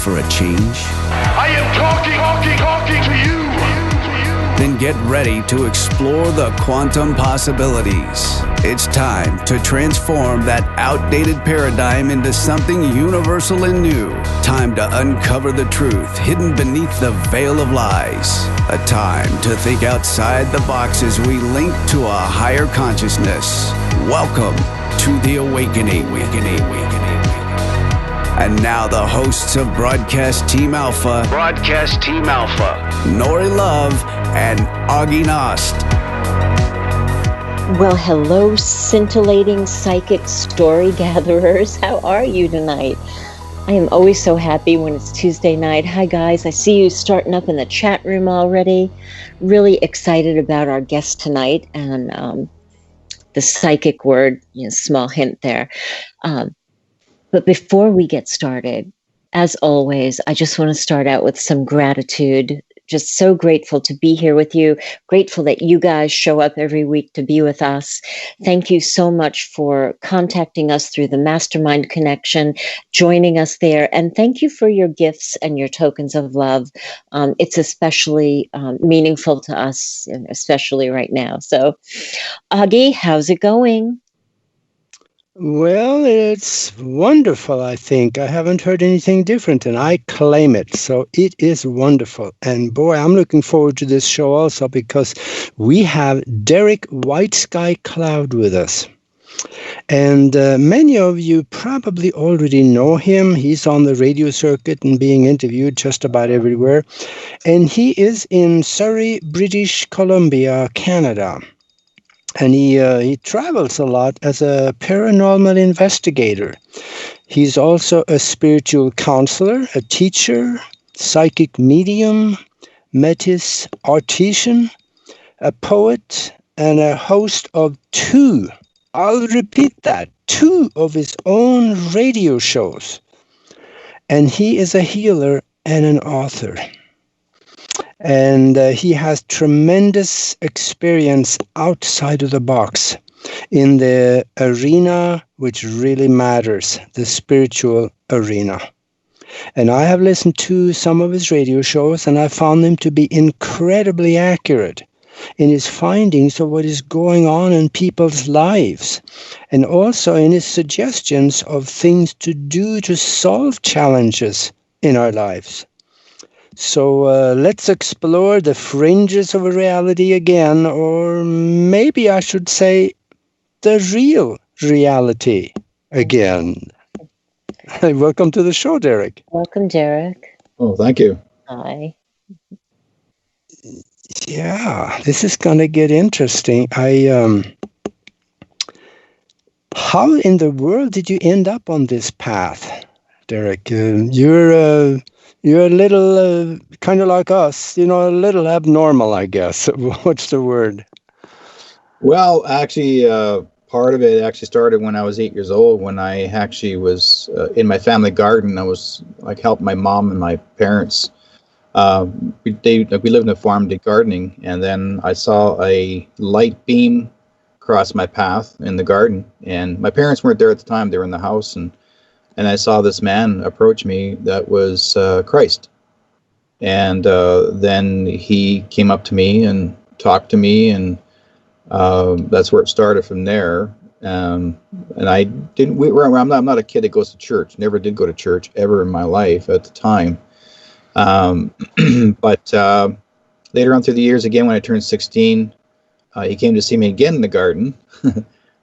for a change? I am talking to you. Then get ready to explore the quantum possibilities. It's time to transform that outdated paradigm into something universal and new. Time to uncover the truth hidden beneath the veil of lies. A time to think outside the box as we link to a higher consciousness. Welcome to the awakening. And now the hosts of Broadcast Team Alpha, Nori Love and Augie Nost. Well, hello, scintillating psychic story gatherers. How are you tonight? I am always so happy when it's Tuesday night. Hi, guys. I see you starting up in the chat room already. Really excited about our guest tonight and the psychic word, small hint there. But before we get started, as always, I just want to start out with some gratitude. Just so grateful to be here with you. Grateful that you guys show up every week to be with us. Thank you so much for contacting us through the Mastermind Connection, joining us there. And thank you for your gifts and your tokens of love. It's especially meaningful to us, especially right now. So, Augie, how's it going? Well, it's wonderful, I think. I haven't heard anything different, and I claim it. So it is wonderful. And boy, I'm looking forward to this show also because we have Derric Whitesky-cloud with us. And many of you probably already know him. He's on the radio circuit and being interviewed just about everywhere. And he is in Surrey, British Columbia, Canada. And he travels a lot as a paranormal investigator. He's also a spiritual counselor, a teacher, psychic medium, metis artisan, a poet, and a host of two, I'll repeat that, two of his own radio shows. And he is a healer and an author. And he has tremendous experience outside of the box in the arena which really matters, the spiritual arena. And I have listened to some of his radio shows, and I found them to be incredibly accurate in his findings of what is going on in people's lives, and also in his suggestions of things to do to solve challenges in our lives. So let's explore the fringes of reality again, or maybe I should say the real reality again. Welcome to the show, Derric. Welcome, Derric. Oh, thank you. Hi. Yeah, this is going to get interesting. How in the world did you end up on this path, Derric? You're a little kind of like us, a little abnormal, I guess. What's the word? Well, actually, part of it actually started when I was 8 years old, when I actually was in my family garden. I was helping my mom and my parents. We lived in a farm, did gardening, and then I saw a light beam cross my path in the garden. And my parents weren't there at the time; they were in the house, and I saw this man approach me that was Christ. And then he came up to me and talked to me, and that's where it started from there. And I didn't. I'm not a kid that goes to church. Never did go to church ever in my life at the time. But later on through the years, again when I turned 16, he came to see me again in the garden.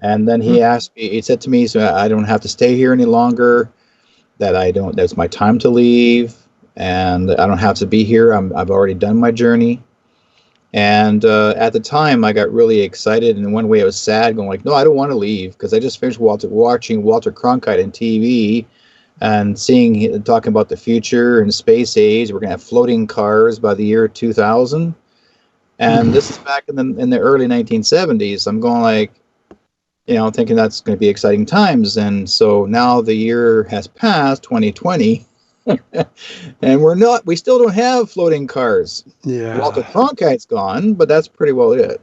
And then he asked me, he said to me, so I don't have to stay here any longer, that's my time to leave, and I don't have to be here. I've already done my journey. And at the time, I got really excited. And in one way, I was sad, going no, I don't want to leave, because I just finished watching Walter Cronkite on TV and talking about the future and space age. We're going to have floating cars by the year 2000. And this is back in the early 1970s. I'm going thinking that's going to be exciting times. And so now the year has passed, 2020, and we still don't have floating cars. Yeah. Walter Cronkite's gone, but that's pretty well it.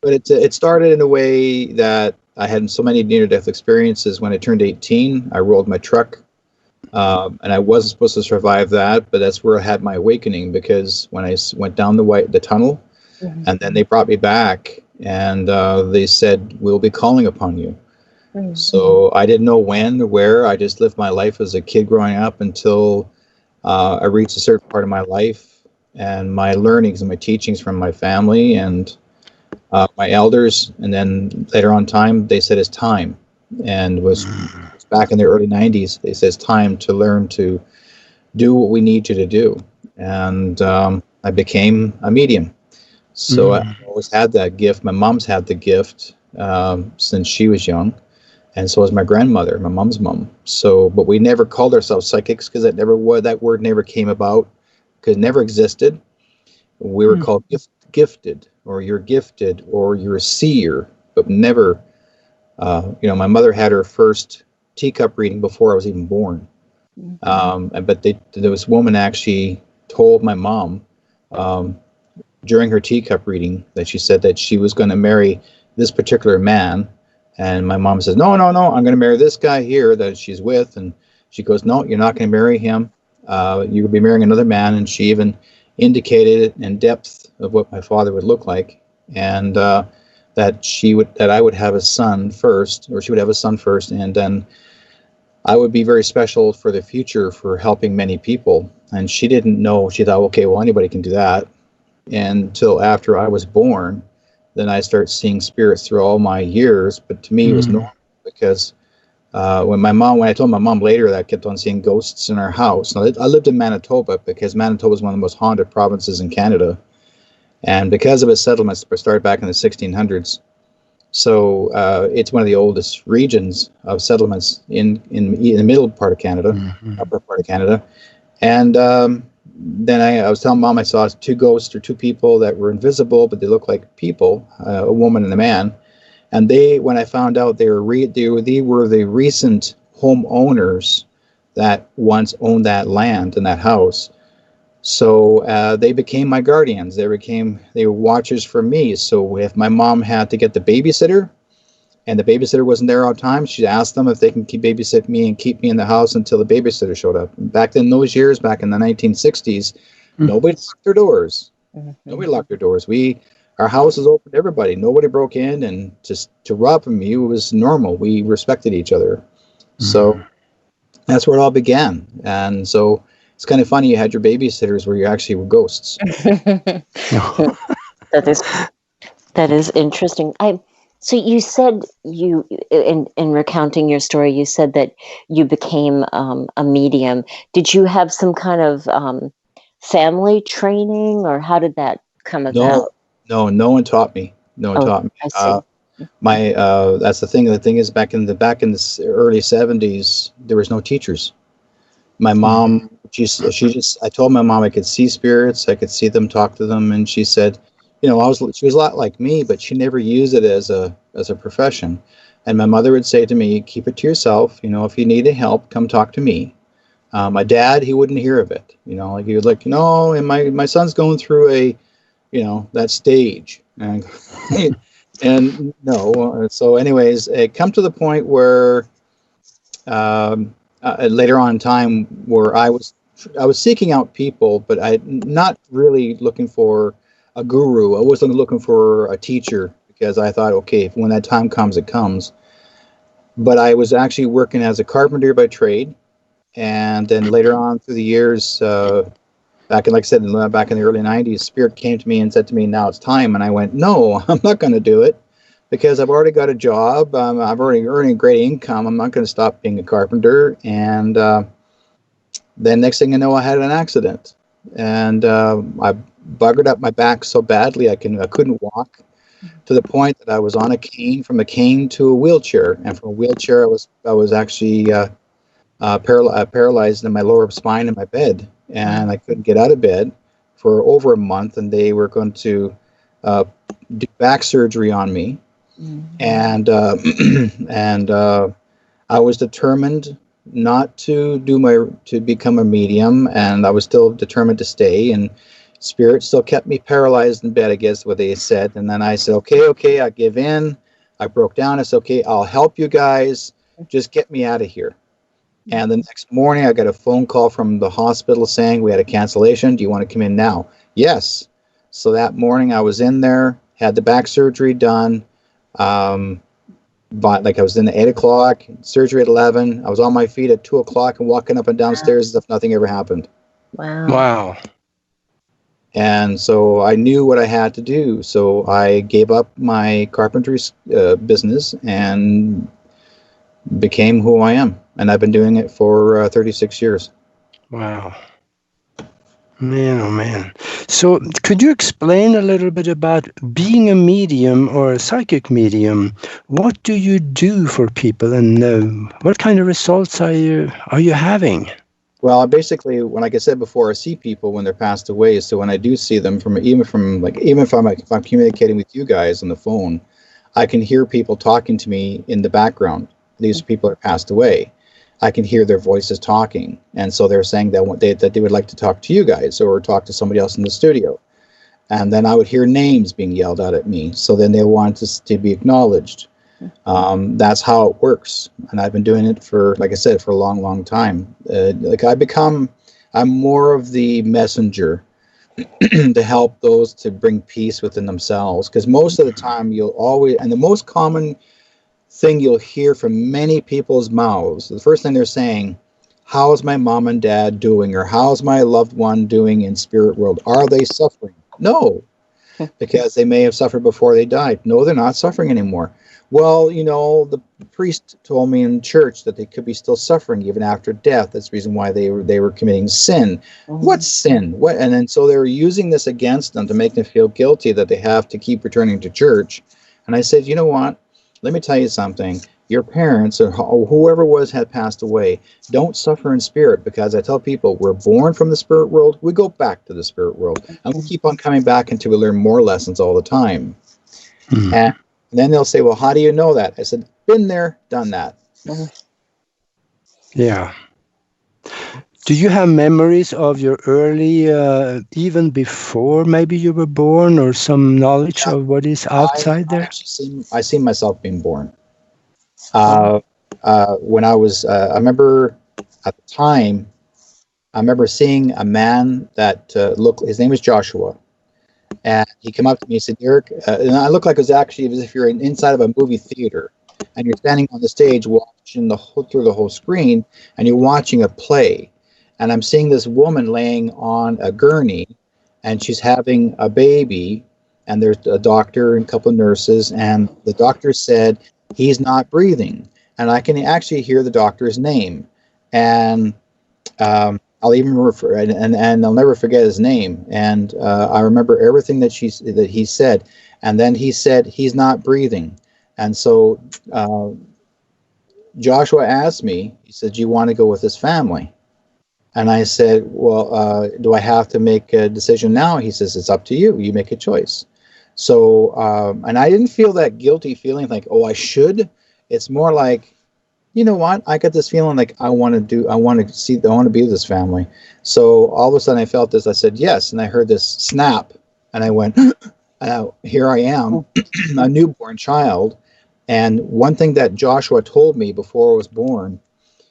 But it started in a way that I had so many near-death experiences. When I turned 18, I rolled my truck, and I wasn't supposed to survive that, but that's where I had my awakening, because when I went down the tunnel, and then they brought me back, and they said, we'll be calling upon you. So I didn't know when or where. I just lived my life as a kid growing up until I reached a certain part of my life, and my learnings and my teachings from my family and my elders, and then later on time, they said it's time. And it was back in the early 90s, they said it's time to learn to do what we need you to do. And I became a medium. So I always had that gift. My mom's had the gift since she was young. And so was my grandmother, my mom's mom. So, but we never called ourselves psychics, because that word never came about, because it never existed. We were called gifted, or you're gifted, or you're a seer, but never, my mother had her first teacup reading before I was even born. But this woman actually told my mom during her teacup reading that she said that she was going to marry this particular man. And my mom says, no, I'm going to marry this guy here that she's with. And she goes, no, you're not going to marry him. You'll be marrying another man. And she even indicated in depth of what my father would look like. And that I would have a son first, or she would have a son first. And then I would be very special for the future for helping many people. And she didn't know. She thought, okay, well, anybody can do that. Until after I was born, then I start seeing spirits through all my years. But to me, it was normal, because when I told my mom later that I kept on seeing ghosts in our house. Now, I lived in Manitoba, because Manitoba is one of the most haunted provinces in Canada. And because of its settlements that started back in the 1600s, so it's one of the oldest regions of settlements in the middle part of Canada, upper part of Canada. And then I was telling Mom I saw two ghosts, or two people that were invisible, but they looked like people, a woman and a man. And when I found out they were the recent homeowners that once owned that land and that house. So they became my guardians. They were watchers for me. So if my mom had to get the babysitter, and the babysitter wasn't there all the time, she'd ask them if they can babysit me and keep me in the house until the babysitter showed up. Back in those years, back in the 1960s, nobody locked their doors. Nobody locked their doors. Our house was open to everybody. Nobody broke in, and just to rob me, it was normal. We respected each other. So that's where it all began. And so it's kind of funny, you had your babysitters where you actually were ghosts. That is interesting. So you said in recounting your story, you said that you became a medium. Did you have some kind of family training, or how did that come about? No one taught me. No one taught me. I see. That's the thing. The thing is, back in the early 70s, there was no teachers. My mom, I told my mom I could see spirits, I could see them, talk to them, and she said, she was a lot like me, but she never used it as a profession. And my mother would say to me, keep it to yourself. If you need help, come talk to me. My dad, he wouldn't hear of it. He was like, and my son's going through that stage. And no. So anyways, it come to the point where later on in time where I was seeking out people, but I not really looking for a guru. I wasn't looking for a teacher, because I thought, okay, when that time comes, it comes. But I was actually working as a carpenter by trade. And then later on through the years, back in the early 90s, Spirit came to me and said to me, now it's time. And I went, no, I'm not going to do it, because I've already got a job. I've already earning a great income. I'm not going to stop being a carpenter. And then next thing I know, I had an accident. And I buggered up my back so badly I couldn't walk, to the point that I was on a cane, from a cane to a wheelchair, and from a wheelchair I was actually paralyzed in my lower spine in my bed, and I couldn't get out of bed for over a month, and they were going to do back surgery on me, and I was determined not to become a medium, and I was still determined to stay, and Spirit still kept me paralyzed in bed, I guess what they said. And then I said, okay, I give in. I broke down. I said, okay, I'll help you guys. Just get me out of here. And the next morning, I got a phone call from the hospital saying we had a cancellation. Do you want to come in now? Yes. So that morning, I was in there, had the back surgery done. But like I was in at 8 o'clock, surgery at 11. I was on my feet at 2 o'clock and walking up and down stairs as if nothing ever happened. Wow. Wow. And so I knew what I had to do. So I gave up my carpentry business and became who I am. And I've been doing it for 36 years. Wow. Man, oh man. So could you explain a little bit about being a medium or a psychic medium? What do you do for people, and what kind of results are you having? Well, basically, like I said before, I see people when they're passed away. So when I do see them, even if I'm communicating with you guys on the phone, I can hear people talking to me in the background. These people are passed away. I can hear their voices talking, and so they're saying that they would like to talk to you guys or talk to somebody else in the studio. And then I would hear names being yelled out at me. So then they want us to be acknowledged. That's how it works. And I've been doing it for, like I said, for a long, long time. I'm more of the messenger to help those to bring peace within themselves. Because most of the time and the most common thing you'll hear from many people's mouths, the first thing they're saying, how's my mom and dad doing? Or how's my loved one doing in spirit world? Are they suffering? No, because they may have suffered before they died. No, they're not suffering anymore. Well, the priest told me in church that they could be still suffering even after death. That's the reason why they were committing sin. What sin? What? And then so they were using this against them to make them feel guilty that they have to keep returning to church. And I said, you know what? Let me tell you something. Your parents or whoever had passed away don't suffer in spirit, because I tell people we're born from the spirit world. We go back to the spirit world, and we keep on coming back until we learn more lessons all the time. And then they'll say, well, how do you know that? I said, been there, done that. Yeah. Do you have memories of your early, even before maybe you were born, or some knowledge of what is outside there? I see myself being born. When I was, I remember at the time, I remember seeing a man that his name was Joshua. And he came up to me and said, Derric, and I looked like it was actually as if you're inside of a movie theater and you're standing on the stage watching through the whole screen, and you're watching a play. And I'm seeing this woman laying on a gurney, and she's having a baby, and there's a doctor and a couple of nurses, and the doctor said, he's not breathing. And I can actually hear the doctor's name. And I'll even refer, and I'll never forget his name. And I remember everything that he said. And then he said, he's not breathing. And so Joshua asked me, he said, do you want to go with his family? And I said, well, do I have to make a decision now? He says, it's up to you. You make a choice. So, and I didn't feel that guilty feeling like, oh, I should. It's more like, you know what? I got this feeling like I want to be with this family. So all of a sudden I felt this. I said yes, and I heard this snap, and I went, here I am, a newborn child. And one thing that Joshua told me before I was born,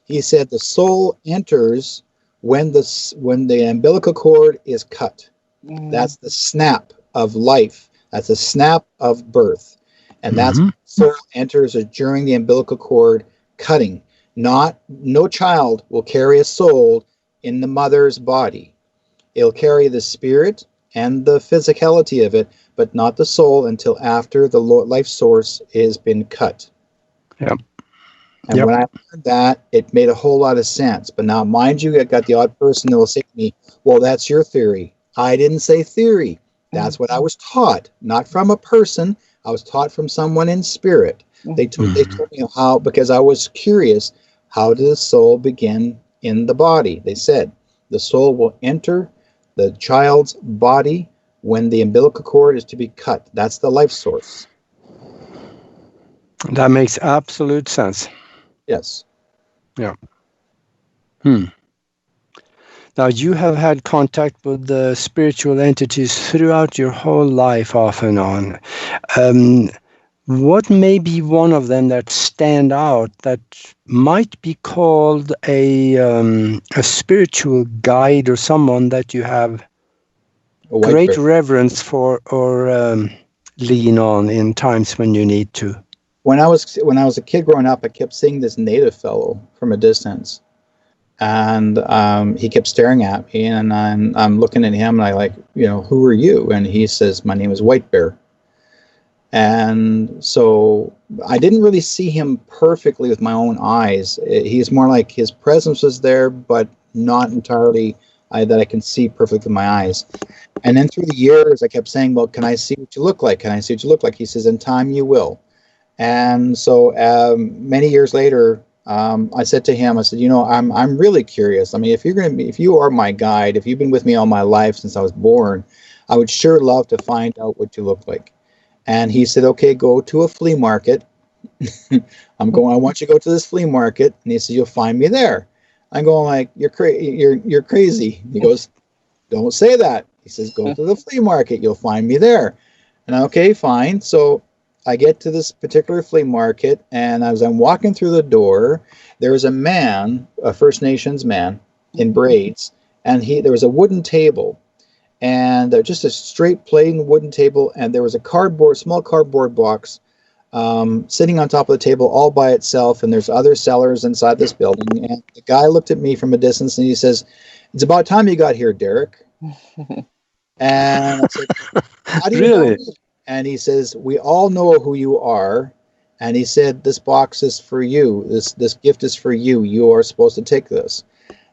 he said the soul enters when the umbilical cord is cut. That's the snap of life. That's the snap of birth. And that's when the soul enters during the umbilical cord cutting. No child will carry a soul in the mother's body. It'll carry the spirit and the physicality of it, but not the soul until after the life source has been cut. Yep. And when I heard that, it made a whole lot of sense. But now, mind you, I got the odd person that will say to me, well, that's your theory. I didn't say theory. That's what I was taught, not from a person. I was taught from someone in spirit. They told me how, because I was curious, how did the soul begin in the body? They said the soul will enter the child's body when the umbilical cord is to be cut. That's the life source. That makes absolute sense. Yes. Yeah. Now, you have had contact with the spiritual entities throughout your whole life, off and on. what may be one of them that stand out that might be called a spiritual guide or someone that you have great reverence for or lean on in times when you need to? When I was a kid growing up, I kept seeing this native fellow from a distance, and he kept staring at me, and I'm looking at him, and I like, who are you? And he says, my name is White Bear. And so I didn't really see him perfectly with my own eyes. He's more like his presence was there, but not entirely that I can see perfectly with my eyes. And then through the years, I kept saying, well, can I see what you look like? Can I see what you look like? He says, in time you will. And so many years later, I said to him, I said, I'm really curious. I mean, if you are my guide, if you've been with me all my life since I was born, I would sure love to find out what you look like. And he said, okay, go to a flea market. I want you to go to this flea market. And he said, you'll find me there. I'm going like, you're crazy. He goes, don't say that. He says, go to the flea market. You'll find me there. And okay, fine. So I get to this particular flea market, and as I'm walking through the door, there was a man, a First Nations man in braids, and there was a wooden table, and just a straight plain wooden table, and there was a small cardboard box sitting on top of the table all by itself, and there's other sellers inside this building. And the guy looked at me from a distance, and he says, "It's about time you got here, Derric." And I said, "How do you know me?" And he says, "We all know who you are." And he said, "This box is for you. This gift is for you. You are supposed to take this."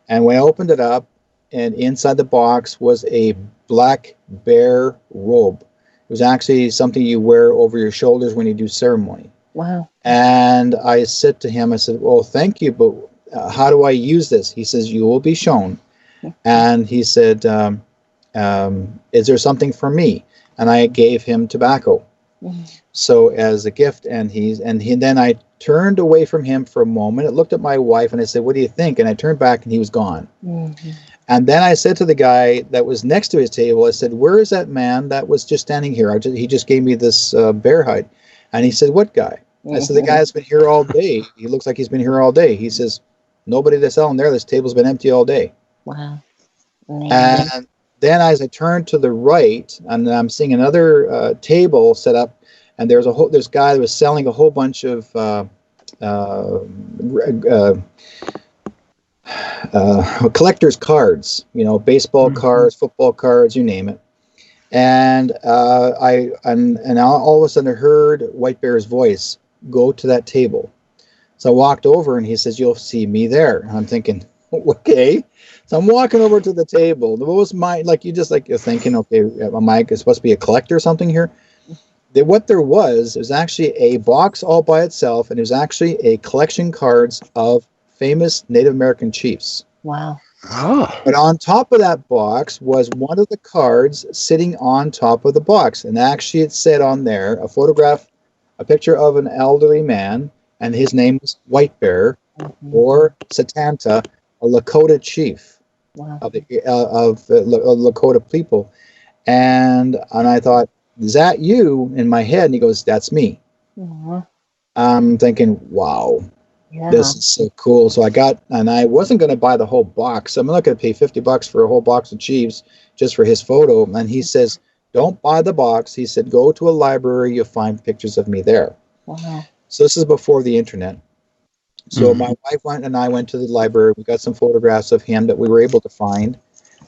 And when I opened it up, and inside the box was a black bear robe. It was actually something you wear over your shoulders when you do ceremony. Wow. And I said to him, I said, "Well, thank you, but how do I use this?" He says, "You will be shown." And he said, "Is there something for me?" And I gave him tobacco. So as a gift, and then I turned away from him for a moment. I looked at my wife and I said, "What do you think?" And I turned back and he was gone. And then I said to the guy that was next to his table, I said, "Where is that man that was just standing here? He just gave me this bear hide." And he said, "What guy?" I said, "The guy that's been here all day. He looks like he's been here all day." He says, "Nobody to sell in there. This table's been empty all day." Wow. And then as I turned to the right, and I'm seeing another table set up, and there's a guy that was selling a whole bunch of collector's cards, baseball cards, football cards, you name it. And I all of a sudden I heard White Bear's voice, "Go to that table." So I walked over, and he says, "You'll see me there." And I'm thinking, okay. So I'm walking over to the table. What was you're thinking, okay, am I supposed to be a collector or something here? What there was actually a box all by itself, and it was actually a collection cards of famous Native American chiefs. Wow. Oh. But on top of that box was one of the cards sitting on top of the box. And actually it said on there a picture of an elderly man, and his name was White Bear, or Satanta, a Lakota chief. Wow. of the Lakota people. And I thought, "Is that you?" in my head. And he goes, "That's me." Aww. I'm thinking, wow, Yeah. this is so cool. So I wasn't going to buy the whole box. I'm not going to pay $50 for a whole box of Chiefs just for his photo. And he says, "Don't buy the box." He said, "Go to a library. You'll find pictures of me there." Wow. So this is before the internet. So my wife and I went to the library. We got some photographs of him that we were able to find.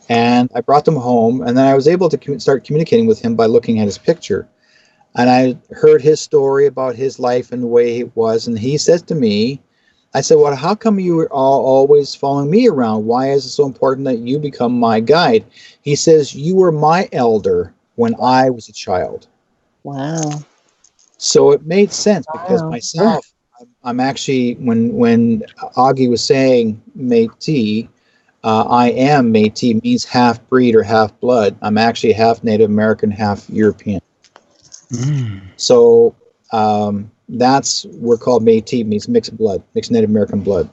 And I brought them home. And then I was able to start communicating with him by looking at his picture. And I heard his story about his life and the way he was. And he said to me, I said, "Well, how come you are always following me around? Why is it so important that you become my guide?" He says, "You were my elder when I was a child." Wow. So it made sense because myself, I'm actually, when Augie was saying Métis, I am Métis, means half breed or half blood. I'm actually half Native American, half European. So we're called Métis, means mixed blood, mixed Native American blood.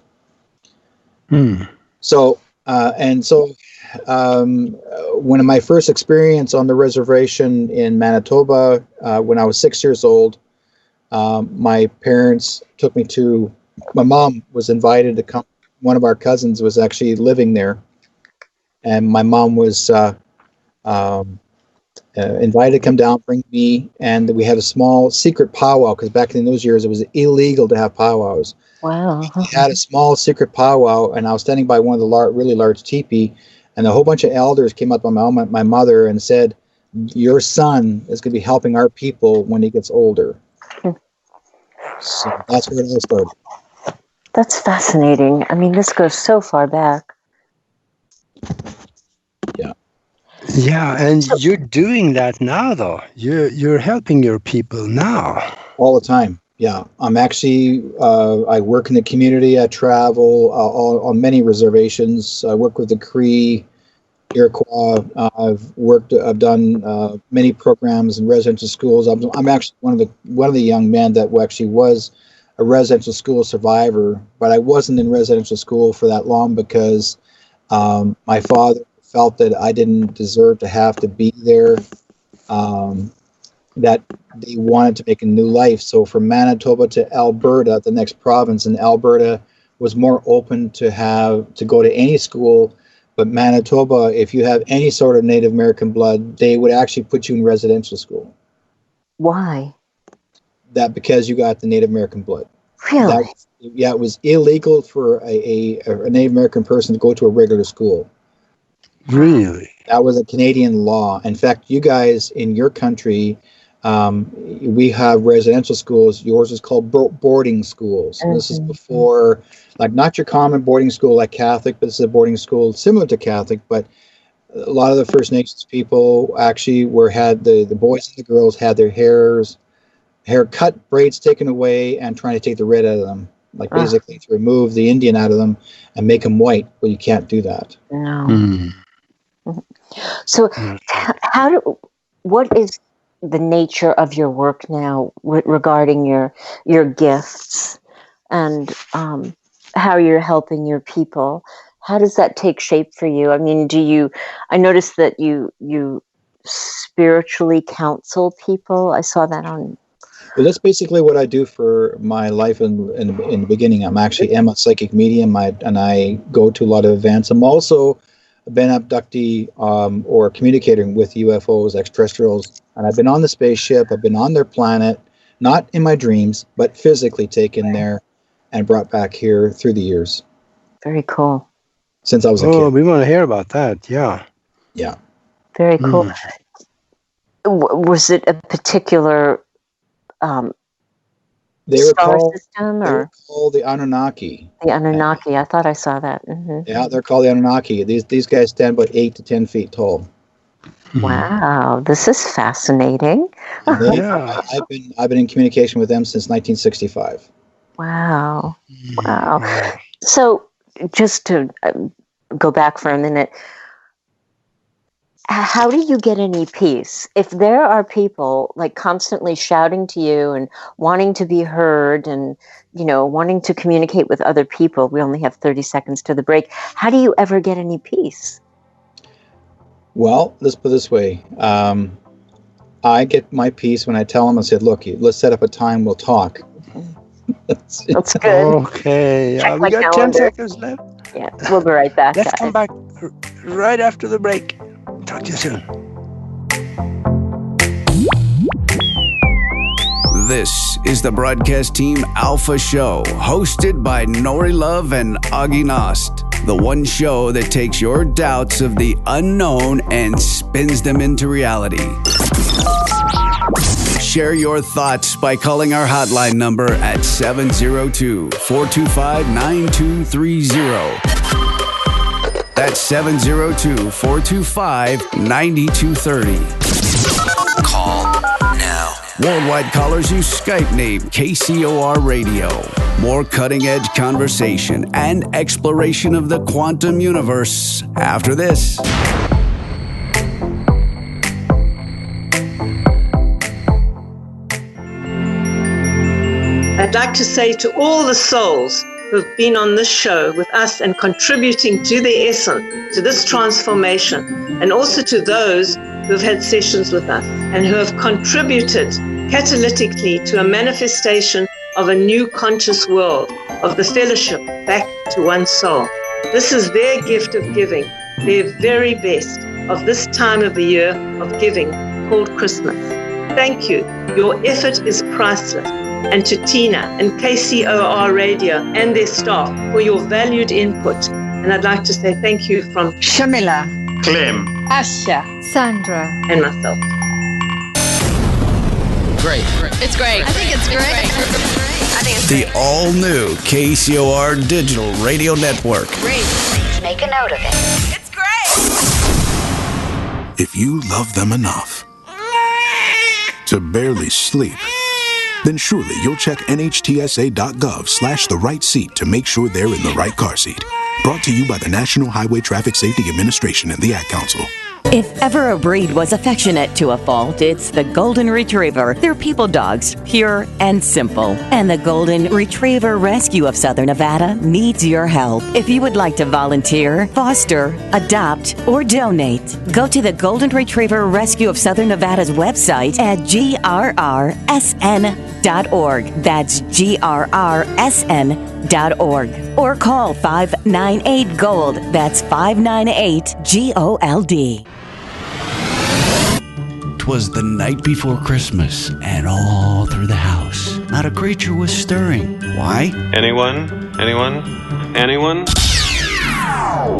So one of my first experience on the reservation in Manitoba, when I was 6 years old, my parents took me to, my mom was invited to come. One of our cousins was actually living there. And my mom was invited to come down, bring me, and we had a small secret powwow, because back in those years it was illegal to have powwows. Wow. We had a small secret powwow, and I was standing by one of the really large teepee, and a whole bunch of elders came up to my mother and said, your son is going to be helping our people when he gets older. So that's where it all started. That's fascinating. I mean, this goes so far back. Yeah. Yeah, and you're doing that now, though. You're helping your people now. All the time. Yeah. I'm actually, I work in the community. I travel on many reservations. I work with the Cree, Iroquois. I've done many programs in residential schools. I'm actually one of the young men that actually was a residential school survivor, but I wasn't in residential school for that long because my father felt that I didn't deserve to have to be there, that they wanted to make a new life. So from Manitoba to Alberta, the next province in Alberta was more open to go to any school. But Manitoba, if you have any sort of Native American blood, they would actually put you in residential school. Why? That because you got the Native American blood. Really? It was illegal for a Native American person to go to a regular school. Really? That was a Canadian law. In fact, you guys in your country, we have residential schools. Yours is called boarding schools. And this is before, like, not your common boarding school like Catholic, but this is a boarding school similar to Catholic. But a lot of the First Nations people actually had the boys and the girls had their hair cut, braids taken away, and trying to take the red out of them, like basically to remove the Indian out of them and make them white. Well, you can't do that. No. So, what is the nature of your work now regarding your gifts and how you're helping your people? How does that take shape for you? I mean, I noticed that you spiritually counsel people. I saw that on. Well, that's basically what I do for my life in the beginning. I'm a psychic medium, and I go to a lot of events. I'm also been abductee or communicating with UFOs, extraterrestrials, and I've been on the spaceship. I've been on their planet, not in my dreams, but physically taken there and brought back here through the years. Very cool. Since I was a kid. Oh, we want to hear about that. Yeah. Yeah. Very cool. Was it a particular star system, or they were called the Anunnaki? The Anunnaki. I thought I saw that. Mm-hmm. Yeah, they're called the Anunnaki. These guys stand about 8 to 10 feet tall. Wow, this is fascinating. Yeah. I've been in communication with them since 1965. Wow. So, just to go back for a minute, how do you get any peace? If there are people like constantly shouting to you and wanting to be heard and, wanting to communicate with other people, we only have 30 seconds to the break. How do you ever get any peace? Well, let's put it this way. I get my peace when I tell them, I said, look, let's set up a time, we'll talk. That's good. Okay. We got 10 seconds left. Yeah, we'll be right back. Let's come back right after the break. Talk to you soon. This is the Broadcast Team Alpha Show, hosted by Nori Love and Augie Nost. The one show that takes your doubts of the unknown and spins them into reality. Share your thoughts by calling our hotline number at 702-425-9230. That's 702-425-9230. Call now. Worldwide callers use Skype name KCOR Radio. More cutting-edge conversation and exploration of the quantum universe after this. I'd like to say to all the souls who have been on this show with us and contributing to the essence, to this transformation, and also to those who have had sessions with us and who have contributed catalytically to a manifestation of a new conscious world, of the fellowship back to one soul. This is their gift of giving, their very best of this time of the year of giving called Christmas. Thank you. Your effort is priceless. And to Tina and KCOR Radio and their staff for your valued input. And I'd like to say thank you from Shamila, Clem, Asha, Sandra, and myself. Great. It's great. I think it's great. The all-new KCOR Digital Radio Network. Great. Make a note of it. It's great. If you love them enough to barely sleep, then surely you'll check nhtsa.gov/the right seat to make sure they're in the right car seat. Brought to you by the National Highway Traffic Safety Administration and the Ad Council. If ever a breed was affectionate to a fault, it's the Golden Retriever. They're people dogs, pure and simple. And the Golden Retriever Rescue of Southern Nevada needs your help. If you would like to volunteer, foster, adopt, or donate, go to the Golden Retriever Rescue of Southern Nevada's website at grrsn.org. That's grrsn.org. Or call 598-GOLD. That's 598-GOLD. 'Twas the night before Christmas, and all through the house, not a creature was stirring. Why? Anyone?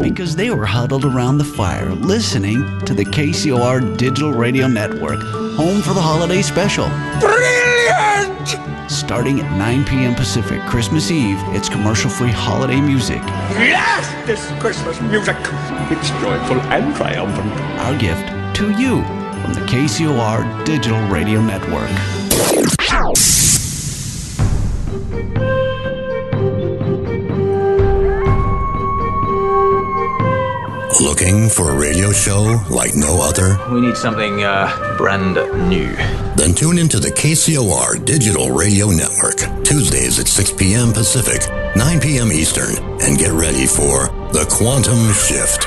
Because they were huddled around the fire, listening to the KCOR Digital Radio Network, home for the holiday special. Brilliant! Starting at 9 p.m. Pacific, Christmas Eve, it's commercial-free holiday music. Yes, this Christmas music. It's joyful and triumphant. Our gift to you from the KCOR Digital Radio Network. Looking for a radio show like no other? We need something brand new. Then tune into the KCOR Digital Radio Network, Tuesdays at 6 p.m. Pacific, 9 p.m. Eastern, and get ready for The Quantum Shift.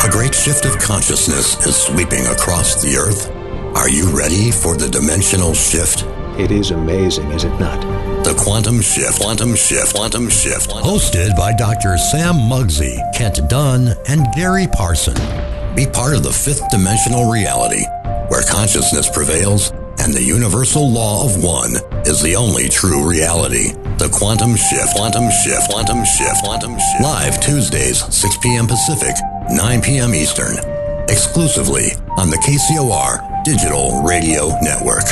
A great shift of consciousness is sweeping across the Earth. Are you ready for the dimensional shift? It is amazing, is it not? The Quantum Shift. Hosted by Dr. Sam Muggsy, Kent Dunn, and Gary Parson. Be part of the fifth dimensional reality, where consciousness prevails and the universal law of one is the only true reality. The Quantum Shift. Live Tuesdays, 6 p.m. Pacific, 9 p.m. Eastern. Exclusively on the KCOR Digital Radio Network.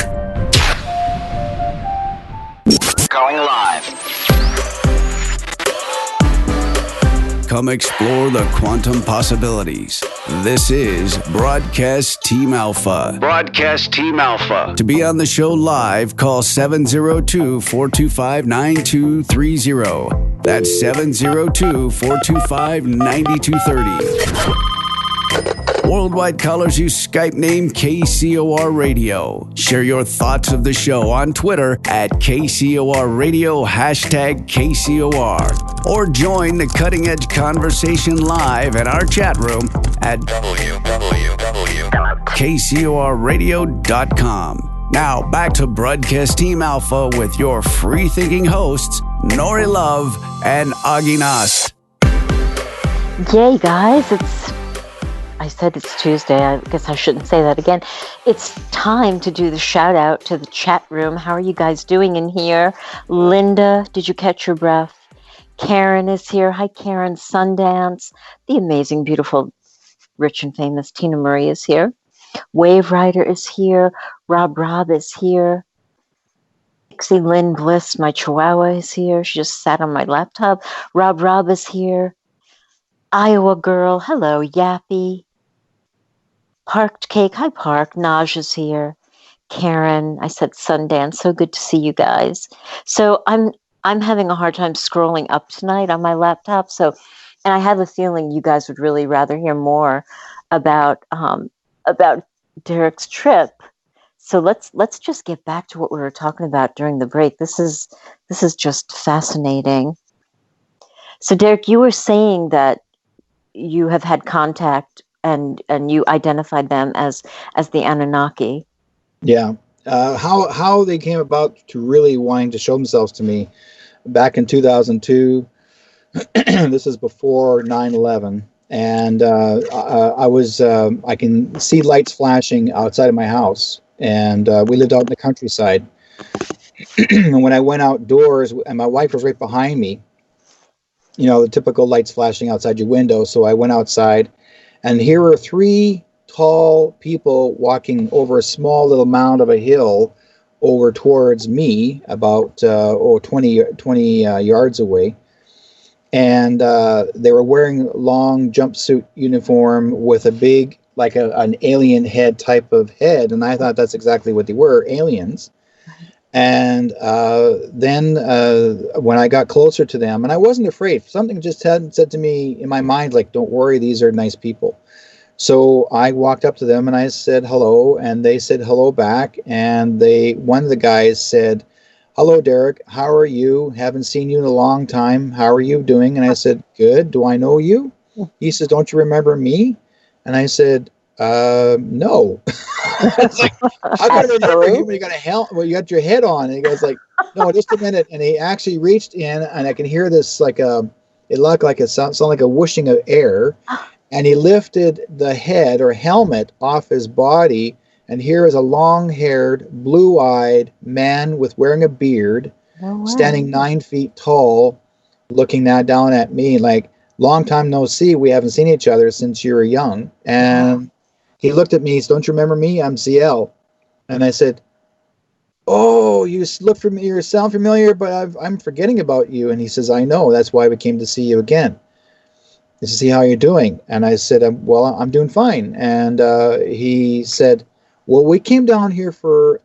Going live. Come explore the quantum possibilities. This is Broadcast Team Alpha. To be on the show live, call 702-425-9230. That's 702-425-9230. Worldwide callers use Skype name KCOR Radio. Share your thoughts of the show on Twitter at KCOR Radio, #KCOR. Or join the cutting edge conversation live in our chat room at KCORradio.com. Now back to Broadcast Team Alpha with your free thinking hosts, Nori Love and Augie Nast. Yay, guys, I said it's Tuesday. I guess I shouldn't say that again. It's time to do the shout out to the chat room. How are you guys doing in here? Linda, did you catch your breath? Karen is here. Hi, Karen. Sundance. The amazing, beautiful, rich and famous Tina Marie is here. Wave Rider is here. Rob is here. Dixie Lynn Bliss, my chihuahua, is here. She just sat on my laptop. Rob is here. Iowa Girl. Hello, Yappy. Parked Cake. Hi, Park. Naj is here. Karen. I said Sundance. So good to see you guys. So I'm having a hard time scrolling up tonight on my laptop. So, and I have a feeling you guys would really rather hear more about Derric's trip. So let's just get back to what we were talking about during the break. This is just fascinating. So Derric, you were saying that you have had contact and you identified them as the Anunnaki. Yeah. how they came about to really wanting to show themselves to me back in 2002. This is before 9/11, and I can see lights flashing outside of my house, and we lived out in the countryside. And when I went outdoors, and my wife was right behind me, you know, the typical lights flashing outside your window. So I went outside, and here were three tall people walking over a small little mound of a hill over towards me, about 20 yards away. And they were wearing long jumpsuit uniform with a big, like an alien head type of head. And I thought that's exactly what they were, aliens. And then when I got closer to them, and I wasn't afraid, something just had said to me in my mind, like, don't worry, these are nice people. So I walked up to them and I said hello, and they said hello back. And one of the guys said, hello, Derric, how are you? Haven't seen you in a long time. How are you doing? And I said, good. Do I know you? He says, don't you remember me? And I said, no. It's like, how can I remember you when you got a helmet? Well, you got your head on. And he goes like, no, just a minute. And he actually reached in, and I can hear this it looked like it sounded like a whooshing of air. And he lifted the head or helmet off his body, and here is a long-haired, blue-eyed man wearing a beard, standing 9 feet tall, looking down at me like, long time no see. We haven't seen each other since you were young. And he looked at me. He said, don't you remember me? I'm CL. And I said, oh, you look familiar, you sound familiar, but I'm forgetting about you. And he says, I know. That's why we came to see you again, to see how you're doing. And I said, well, I'm doing fine. And he said, well, we came down here for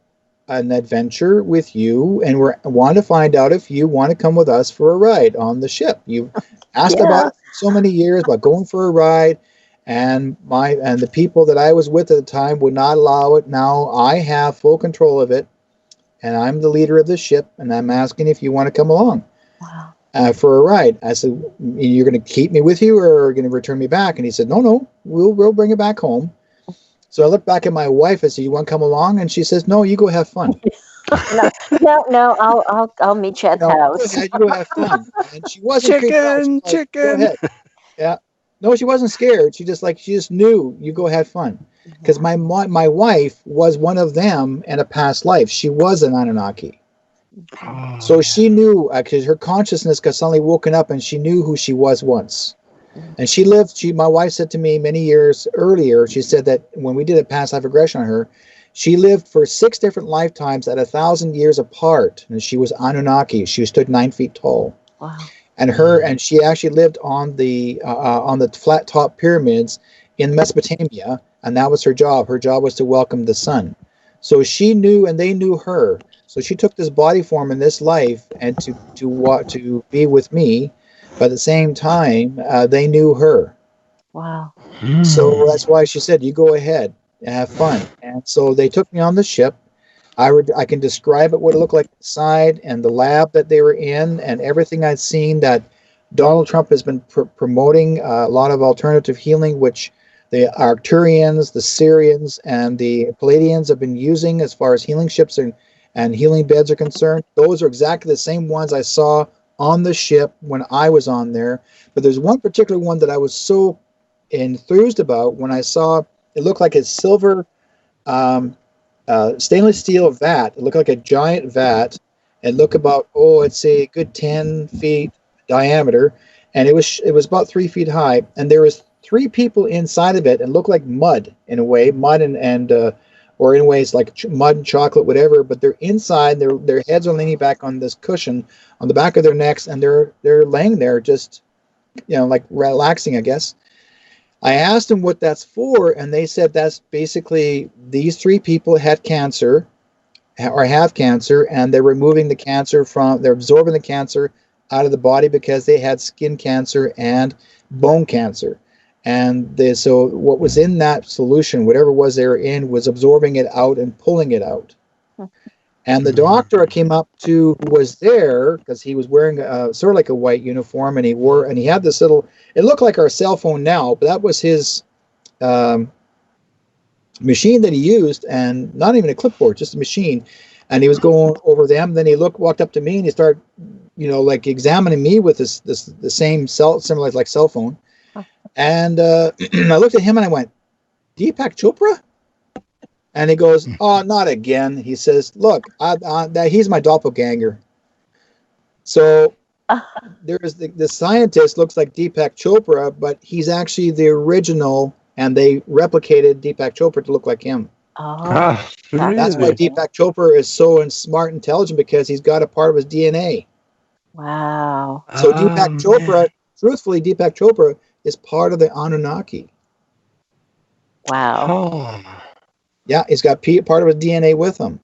an adventure with you, and we want to find out if you want to come with us for a ride on the ship. You asked about it for so many years about going for a ride, and the people that I was with at the time would not allow it. Now I have full control of it, and I'm the leader of the ship, and I'm asking if you want to come along for a ride. I said, you're going to keep me with you, or are you going to return me back? And he said, no, we'll bring it back home. So I looked back at my wife and said, you want to come along? And she says, no, you go have fun. No, I'll meet you at the house. You go have fun. And she wasn't chicken. Go ahead. Yeah. No, she wasn't scared. She just knew, you go have fun. Because my wife was one of them in a past life. She was an Anunnaki. So she knew, because her consciousness got suddenly woken up, and she knew who she was once. And my wife said to me many years earlier, she said that when we did a past life regression on her, she lived for 6 different lifetimes at 1,000 years apart. And she was Anunnaki. She stood 9 feet tall. Wow. And she actually lived on the flat top pyramids in Mesopotamia. And that was her job. Her job was to welcome the sun. So she knew, and they knew her. So she took this body form in this life and to be with me. But at the same time, they knew her. Wow. So that's why she said, you go ahead and have fun. And so they took me on the ship. I can describe it, what it looked like inside, and the lab that they were in, and everything I'd seen that Donald Trump has been promoting, a lot of alternative healing, which the Arcturians, the Syrians, and the Palladians have been using as far as healing ships and healing beds are concerned. Those are exactly the same ones I saw on the ship when I was on there. But there's one particular one that I was so enthused about when I saw it. Looked like a silver stainless steel vat. It looked like a giant vat. It looked about, it's a good 10 feet diameter, and it was about 3 feet high, and there was 3 people inside of it, and looked like mud in a way, or in ways like mud and chocolate, whatever, but they're inside, their heads are leaning back on this cushion on the back of their necks, and they're laying there just, like relaxing, I guess. I asked them what that's for, and they said that's basically these 3 people had cancer, or have cancer, and they're removing the cancer they're absorbing the cancer out of the body because they had skin cancer and bone cancer. And so what was in that solution, whatever was they were in, was absorbing it out and pulling it out. And the doctor I came up to, who was there, because he was wearing sort of like a white uniform, and he had this little, it looked like our cell phone now, but that was his machine that he used, and not even a clipboard, just a machine. And he was going over them. Then he walked up to me, and he started, like examining me with the same similar like cell phone. And I looked at him and I went, Deepak Chopra? And he goes, oh, not again. He says, look, he's my doppelganger. So there's the scientist looks like Deepak Chopra, but he's actually the original, and they replicated Deepak Chopra to look like him. Oh, really? That's why Deepak Chopra is so smart and intelligent, because he's got a part of his DNA. wow. So Deepak Chopra, truthfully, Deepak Chopra is part of the Anunnaki. Wow. Oh. Yeah, he's got part of his DNA with him.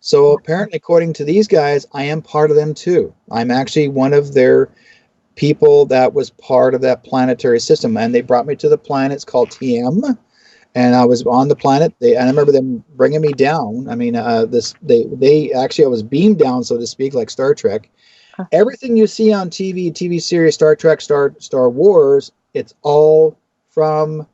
So apparently, according to these guys, I am part of them too. I'm actually one of their people that was part of that planetary system, and they brought me to the planet. It's called TM, and I was on the planet. And I remember them bringing me down. I mean, they actually, I was beamed down, so to speak, like Star Trek. Everything you see on TV series, Star Trek, Star Wars, it's all from.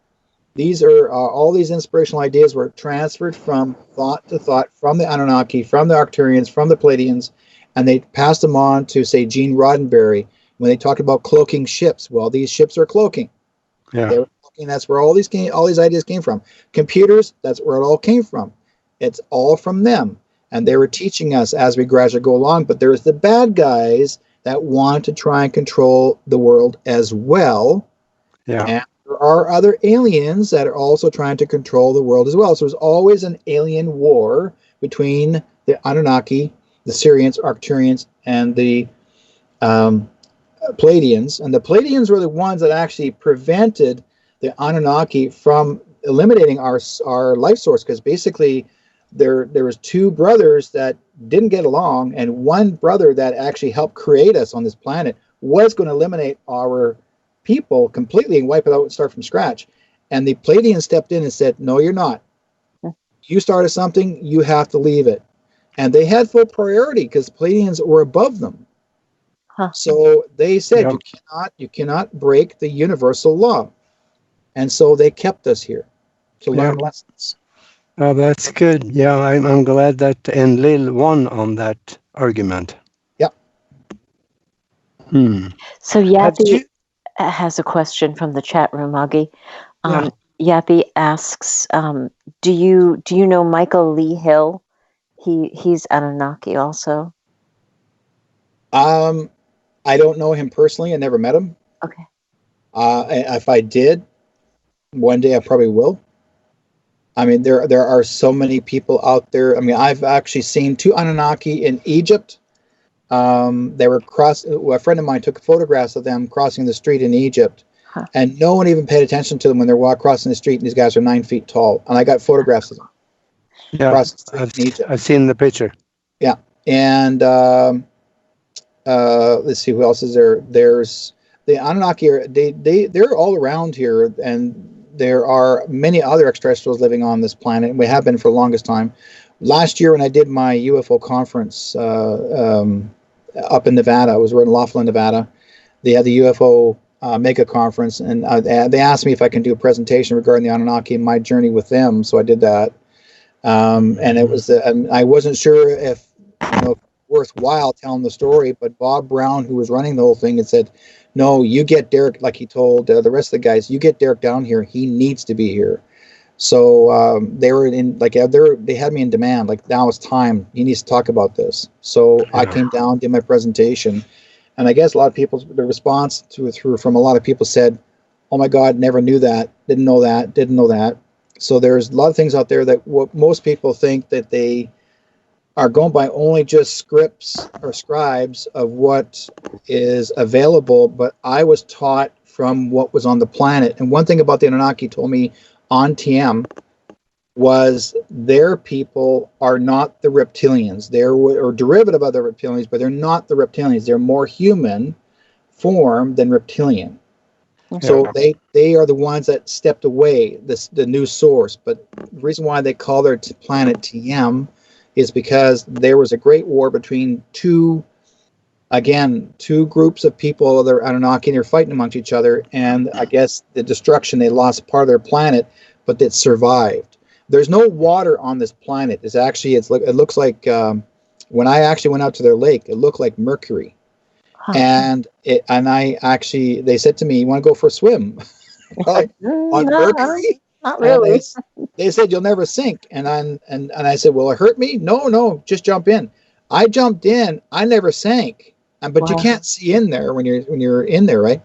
These are all these inspirational ideas were transferred from thought to thought, from the Anunnaki, from the Arcturians, from the Pleiadians, and they passed them on to, say, Gene Roddenberry. When they talked about cloaking ships, well, these ships are cloaking. Yeah. They were cloaking. That's where all these ideas came from. Computers, that's where it all came from. It's all from them, and they were teaching us as we gradually go along. But there's the bad guys that want to try and control the world as well. Yeah. And there are other aliens that are also trying to control the world as well. So there's always an alien war between the Anunnaki, the Syrians, Arcturians, and the Pleiadians. And the Pleiadians were the ones that actually prevented the Anunnaki from eliminating our life source, because basically there was two brothers that didn't get along, and one brother that actually helped create us on this planet was going to eliminate our people completely and wipe it out and start from scratch. And the Pleiadians stepped in and said, no, you're not. You started something, you have to leave it. And they had full priority because Pleiadians were above them. So they said, you cannot break the universal law. And so they kept us here to learn lessons. Oh, that's good. Yeah, I'm glad that Enlil won on that argument. Yeah. So Yappy has a question from the chat room, Augie. Yappy asks, do you know Michael Lee Hill? He's Anunnaki also. I don't know him personally. I never met him. Okay. If I did, one day I probably will. I mean, there are so many people out there. I mean, I've actually seen two Anunnaki in Egypt. They were a friend of mine took photographs of them crossing the street in Egypt, and no one even paid attention to them when they're crossing the street, and these guys are 9 feet tall, and I got photographs of them. Yeah, I've seen the picture. Yeah, and let's see, who else is there? There's the Anunnaki. They're all around here, and there are many other extraterrestrials living on this planet, and we have been for the longest time. Last year when I did my UFO conference up in Nevada, I was in Laughlin, Nevada. They had the UFO mega conference, and they asked me if I can do a presentation regarding the Anunnaki and my journey with them, so I did that. And it was, I wasn't sure if worthwhile telling the story, but Bob Brown, who was running the whole thing, had said, no, you get Derric, like he told the rest of the guys, you get Derric down here. He needs to be here. So they were they had me in demand. Like, now it's time. He needs to talk about this. So I came down, did my presentation, and I guess a lot of people, the response from a lot of people said, "Oh my God, never knew that. Didn't know that." So there's a lot of things out there that what most people think that they are going by only just scripts or scribes of what is available. But I was taught from what was on the planet. And one thing about the Anunnaki told me on TM was their people are not the reptilians. They're or derivative of the reptilians, but they're not the reptilians. They're more human form than reptilian. Okay. So they are the ones that stepped away, the new source. But the reason why they call their planet TM is because there was a great war between two groups of people that are Anunnaki, and they're fighting amongst each other, and I guess the destruction, they lost part of their planet, but it survived. there's no water on this planet. It looks like when I actually went out to their lake, it looked like mercury. And they said to me, "You want to go for a swim?" Like, on Mercury? Not really. They said you'll never sink, and I said, "Will it hurt me?" No, just jump in. I jumped in. I never sank, but you can't see in there when you're in there, right?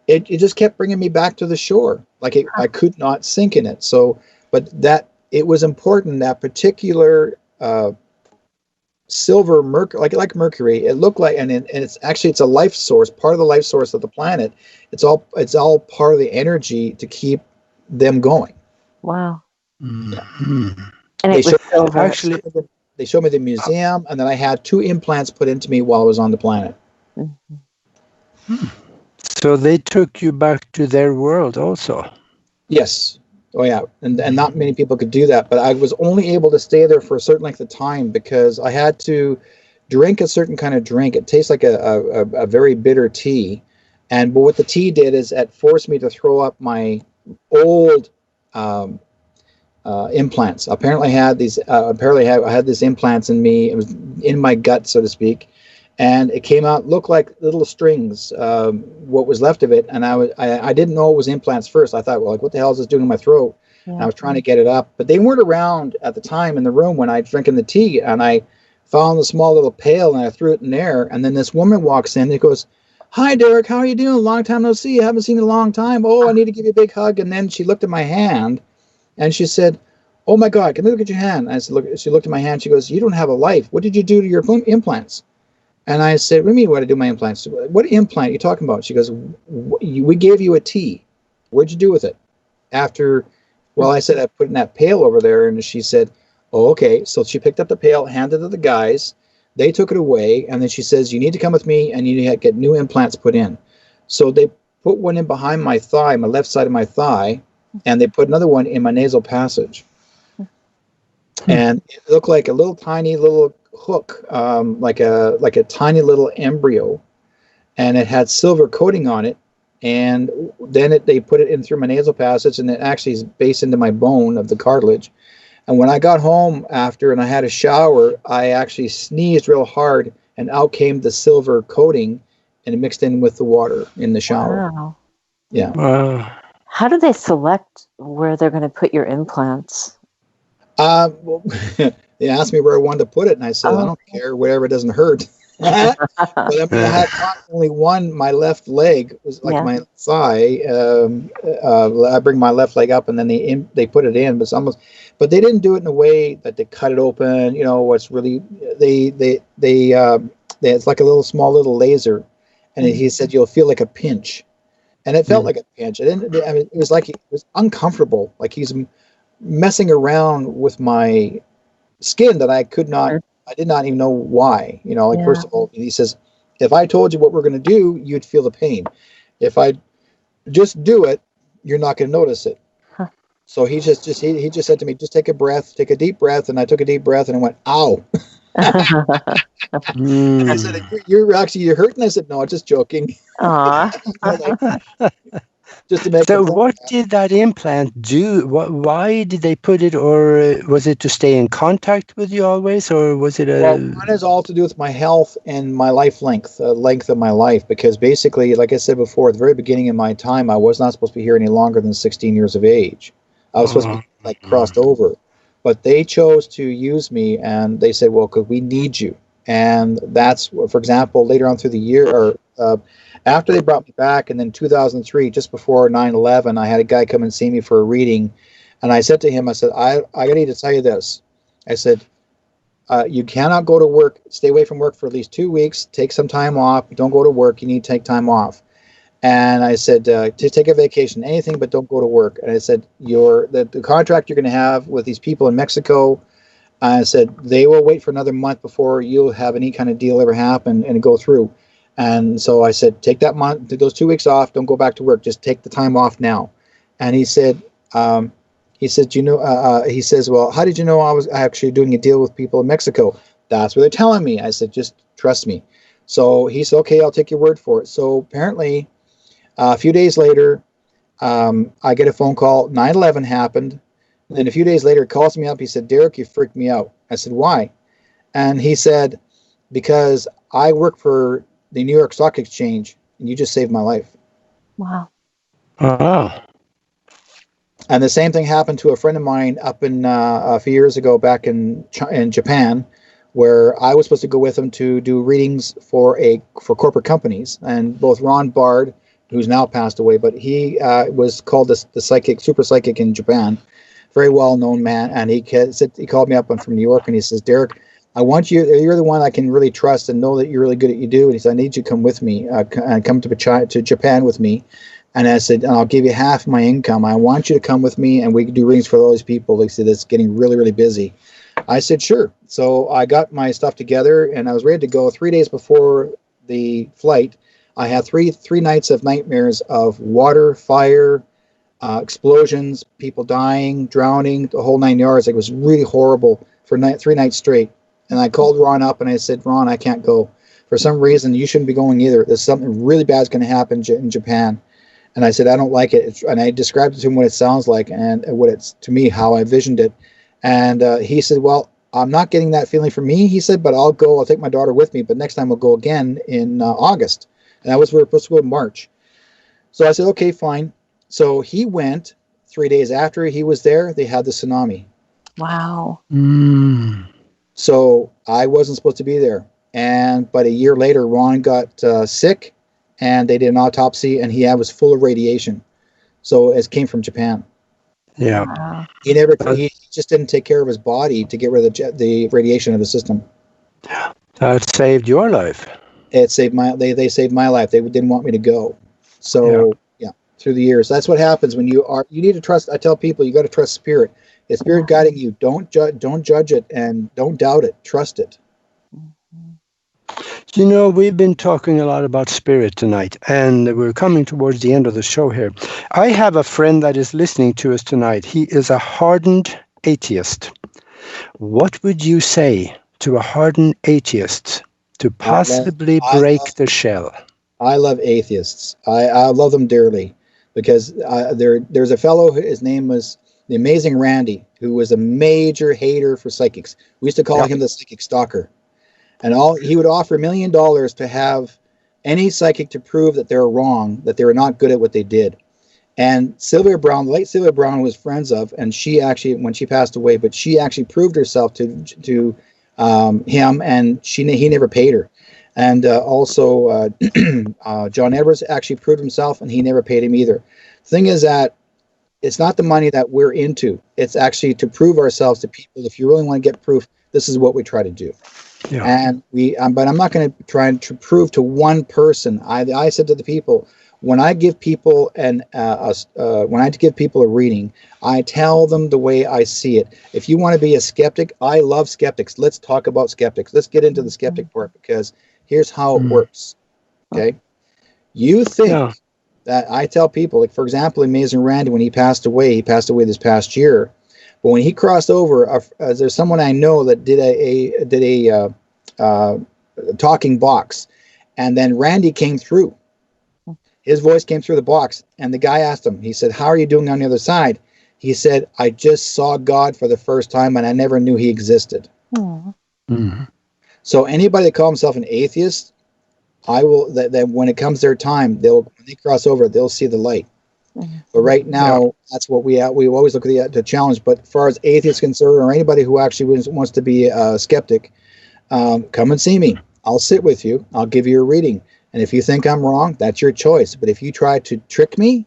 It just kept bringing me back to the shore, like I could not sink in it. So, but that it was important, that particular silver mercury, like mercury, it looked like, and it's a life source, part of the life source of the planet. It's all part of the energy to keep them going. Wow. Mm-hmm. And it was silver. Actually, they showed me the museum, and then I had 2 implants put into me while I was on the planet. Mm-hmm. So they took you back to their world also. Yes. Oh yeah, and not many people could do that, but I was only able to stay there for a certain length of time because I had to drink a certain kind of drink. It tastes like a very bitter tea, but what the tea did is it forced me to throw up my old implants. Apparently, I had these implants in me. It was in my gut, so to speak, and it came out, looked like little strings, what was left of it, and I didn't know it was implants first. I thought, well, like, what the hell is this doing in my throat? Yeah. And I was trying to get it up, but they weren't around at the time in the room when I was drinking the tea, and I found a small little pail, and I threw it in there, and then this woman walks in, and goes, "Hi, Derric, how are you doing? Long time no see. I haven't seen you in a long time. Oh, I need to give you a big hug." And then she looked at my hand, and she said, "Oh my God, can I look at your hand?" And I said, "Look." She looked at my hand. She goes, "You don't have a life. What did you do to your implants?" And I said, "What do you mean, what did I do my implants? What implant are you talking about?" She goes, "We gave you a tea. What'd you do with it?" I said, "I put it in that pail over there." And she said, "Oh, okay." So she picked up the pail, handed it to the guys. They took it away. And then she says, "You need to come with me and you need to get new implants put in." So they put one in behind my thigh, my left side of my thigh, and they put another one in my nasal passage. And it looked like a little tiny little hook, like a tiny little embryo, and it had silver coating on it. And then they put it in through my nasal passage, and it actually is based into my bone of the cartilage. And when I got home after and I had a shower, I actually sneezed real hard, and out came the silver coating, and it mixed in with the water in the shower. Wow. Yeah. Wow. How do they select where they're going to put your implants? Well, they asked me where I wanted to put it, and I said, I don't care, whatever doesn't hurt. But I had only one. My left leg was like my thigh. I bring my left leg up, and then they put it in. But they didn't do it in a way that they cut it open. You know, what's really it's like a little small little laser, and he said you'll feel like a pinch, and it felt like a pinch. It was uncomfortable, like he's messing around with my skin that I did not even know why. You know, like first of all, he says, if I told you what we're going to do, you'd feel the pain. If I just do it, you're not going to notice it. Huh. So he just said to me, just take a deep breath. And I took a deep breath and I went, ow. I said, you're hurting? I said, no, I'm just joking. Just to make so what did that implant do? Why did they put it, or was it to stay in contact with you always, or was it one is all to do with my health and my life length of my life, because basically, like I said before, at the very beginning of my time, I was not supposed to be here any longer than 16 years of age. I was supposed to be crossed over, but they chose to use me, and they said, well, because we need you. And that's, for example, later on through the year, or after they brought me back, and then 2003, just before 9/11, I had a guy come and see me for a reading, and I said to him, I said, I need to tell you this. I said, you cannot go to work, stay away from work for at least 2 weeks, take some time off, don't go to work, you need to take time off. And I said, to take a vacation, anything but don't go to work. And I said, the contract you're going to have with these people in Mexico, I said, they will wait for another month before you'll have any kind of deal ever happen and go through. And so I said, take that month, those 2 weeks off, don't go back to work, just take the time off now. And he said, well, how did you know I was actually doing a deal with people in Mexico? That's what they're telling me. I said, just trust me. So he said, okay, I'll take your word for it. So apparently a few days later, I get a phone call. 9/11 happened. And then a few days later, he calls me up. He said, Derric, you freaked me out. I said, why? And he said, because I work for the New York Stock Exchange, and you just saved my life. Wow. Oh. And the same thing happened to a friend of mine up in a few years ago back in Japan, where I was supposed to go with him to do readings for corporate companies. And both Ron Bard, who's now passed away, but he was called the super psychic in Japan, very well-known man. And he called me up. I'm from New York, and he says, Derric, I want you, you're the one I can really trust and know that you're really good at what you do. And he said, I need you to come with me, come to Japan with me. And I said, I'll give you half my income. I want you to come with me, and we can do readings for all those people. They said, it's getting really, really busy. I said, sure. So I got my stuff together, and I was ready to go. 3 days before the flight, I had three nights of nightmares of water, fire, explosions, people dying, drowning, the whole 9 yards. It was really horrible for 3 nights straight. And I called Ron up, and I said, Ron, I can't go. For some reason, you shouldn't be going either. There's something really bad is going to happen in Japan. And I said, I don't like it. And I described to him what it sounds like and what it's, to me, how I visioned it. And he said, well, I'm not getting that feeling for me, he said, but I'll go. I'll take my daughter with me. But next time we'll go again in August. And we were supposed to go in March. So I said, okay, fine. So he went 3 days after he was there. They had the tsunami. Wow. Mm. So I wasn't supposed to be there. But a year later, Ron got sick. And they did an autopsy, and he was full of radiation. So it came from Japan. Yeah. Wow. He just didn't take care of his body to get rid of the radiation of the system. That saved your life. It saved they saved my life. They didn't want me to go. So yeah, through the years, that's what happens when you need to trust. I tell people, you got to trust spirit. It's spirit guiding you. Don't judge it, and don't doubt it. Trust it. You know, we've been talking a lot about spirit tonight, and we're coming towards the end of the show here. I have a friend that is listening to us tonight. He is a hardened atheist. What would you say to a hardened atheist to possibly break the shell? I love atheists. I love them dearly, because there's a fellow, his name was the Amazing Randy, who was a major hater for psychics. We used to call him the psychic stalker. And he would offer $1 million to have any psychic to prove that they're wrong, that they were not good at what they did. And Sylvia Brown, the late Sylvia Brown, was friends of, and she actually, when she passed away, but she actually proved herself to him, and he never paid her. And also John Edwards actually proved himself, and he never paid him either. The thing is that it's not the money that we're into. It's actually to prove ourselves to people. If you really want to get proof, this is what we try to do. Yeah. And but I'm not going to try and prove to one person. I said to the people, when I give people a reading, I tell them the way I see it. If you want to be a skeptic, I love skeptics. Let's talk about skeptics. Let's get into the skeptic part, because here's how it works. Okay, you think that I tell people, like for example, Amazing Randy, when he passed away this past year. But when he crossed over, there's someone I know that did a talking box, and then Randy came through. His voice came through the box, and the guy asked him. He said, "How are you doing on the other side?" He said, "I just saw God for the first time, and I never knew He existed." Mm-hmm. So anybody that calls himself an atheist, I will. That when it comes their time, when they cross over, they'll see the light. But right now, that's what we always look at the challenge. But as far as atheists concerned, or anybody who actually wants to be a skeptic, come and see me. I'll sit with you. I'll give you a reading. And if you think I'm wrong, that's your choice. But if you try to trick me,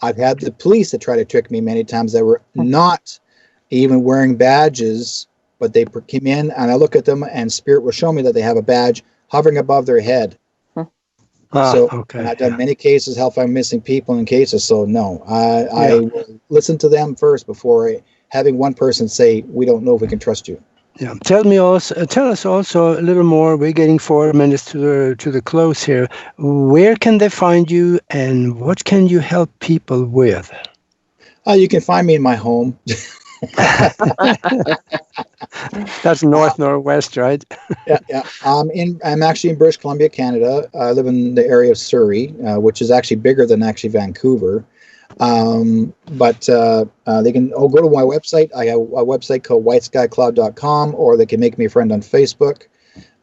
I've had the police that try to trick me many times. That were not even wearing badges, but they came in, and I look at them, and spirit will show me that they have a badge hovering above their head. And I've done many cases, help find missing people in cases. So no, I will listen to them first before having one person say, "We don't know if we can trust you." Yeah. Tell us also a little more. We're getting 4 minutes to the close here. Where can they find you, and what can you help people with? You can find me in my home. That's northwest, right? Yeah. I'm actually in British Columbia, Canada. I live in the area of Surrey, which is actually bigger than actually Vancouver. But they can go to my website. I have a website called Whitesky-cloud.com, or they can make me a friend on Facebook.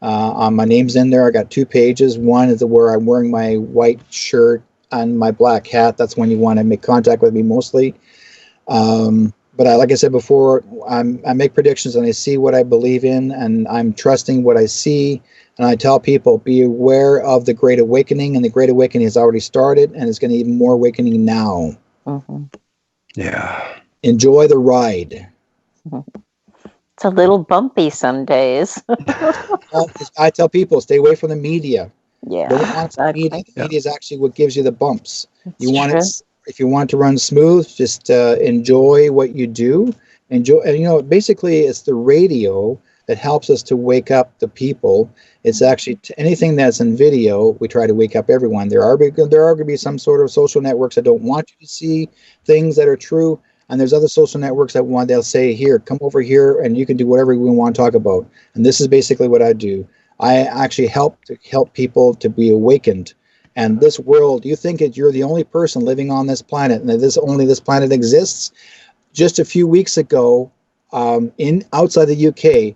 My name's in there. I got 2 pages. One is where I'm wearing my white shirt and my black hat. That's when you want to make contact with me mostly. But like I said before, I make predictions and I see what I believe in, and I'm trusting what I see. And I tell people, be aware of the Great Awakening, and the Great Awakening has already started, and it's going to be even more awakening now. Mm-hmm. Yeah. Enjoy the ride. It's a little bumpy some days. I tell people, stay away from the media. Yeah. Don't want the media. The media is actually what gives you the bumps. That's true. If you want to run smooth, just enjoy what you do. Enjoy, and basically, it's the radio that helps us to wake up the people. It's actually anything that's in video. We try to wake up everyone. There are going to be some sort of social networks that don't want you to see things that are true, and there's other social networks that they'll say, here, come over here, and you can do whatever we want to talk about. And this is basically what I do. I actually help people to be awakened. And this world, you think that you're the only person living on this planet, and that this planet exists. Just a few weeks ago, outside the UK,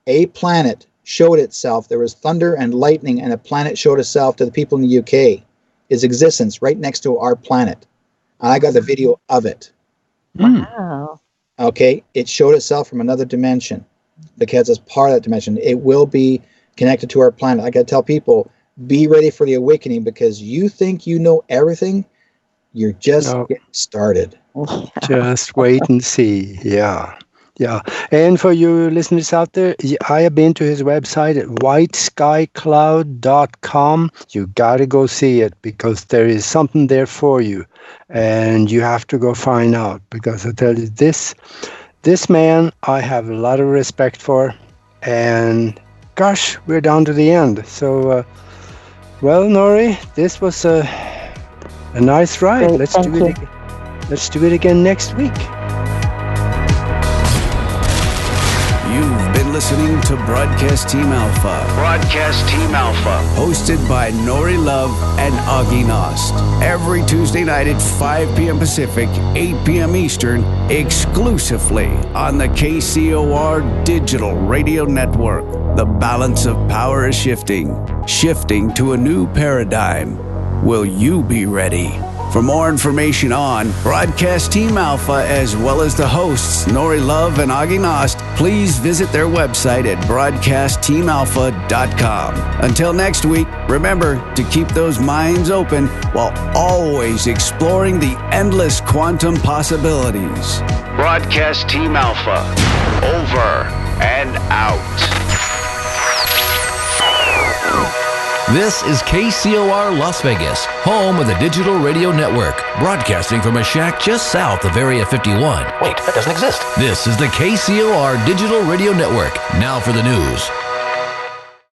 a planet showed itself. There was thunder and lightning, and a planet showed itself to the people in the UK. Its existence right next to our planet. And I got the video of it. Wow. Okay, it showed itself from another dimension because it's part of that dimension. It will be connected to our planet. I got to tell people, be ready for the awakening, because you think you know everything. You're just getting started. Just wait and see. Yeah. Yeah. And for you listeners out there, I have been to his website at whitesky-cloud.com. You got to go see it, because there is something there for you. And you have to go find out, because I tell you, this man I have a lot of respect for. And gosh, we're down to the end. So, well, Nori, this was a nice ride. Great, Let's do it again next week. You've been listening to Broadcast Team Alpha. Broadcast Team Alpha. Hosted by Nori Love and Augie Nost. Every Tuesday night at 5 p.m. Pacific, 8 p.m. Eastern, exclusively on the KCOR Digital Radio Network. The balance of power is shifting to a new paradigm. Will you be ready? For more information on Broadcast Team Alpha, as well as the hosts Nori Love and Augie Nost, please visit their website at broadcastteamalpha.com. Until next week, remember to keep those minds open while always exploring the endless quantum possibilities. Broadcast Team Alpha. Over and out. This is KCOR Las Vegas, home of the Digital Radio Network, broadcasting from a shack just south of Area 51. Wait, that doesn't exist. This is the KCOR Digital Radio Network. Now for the news.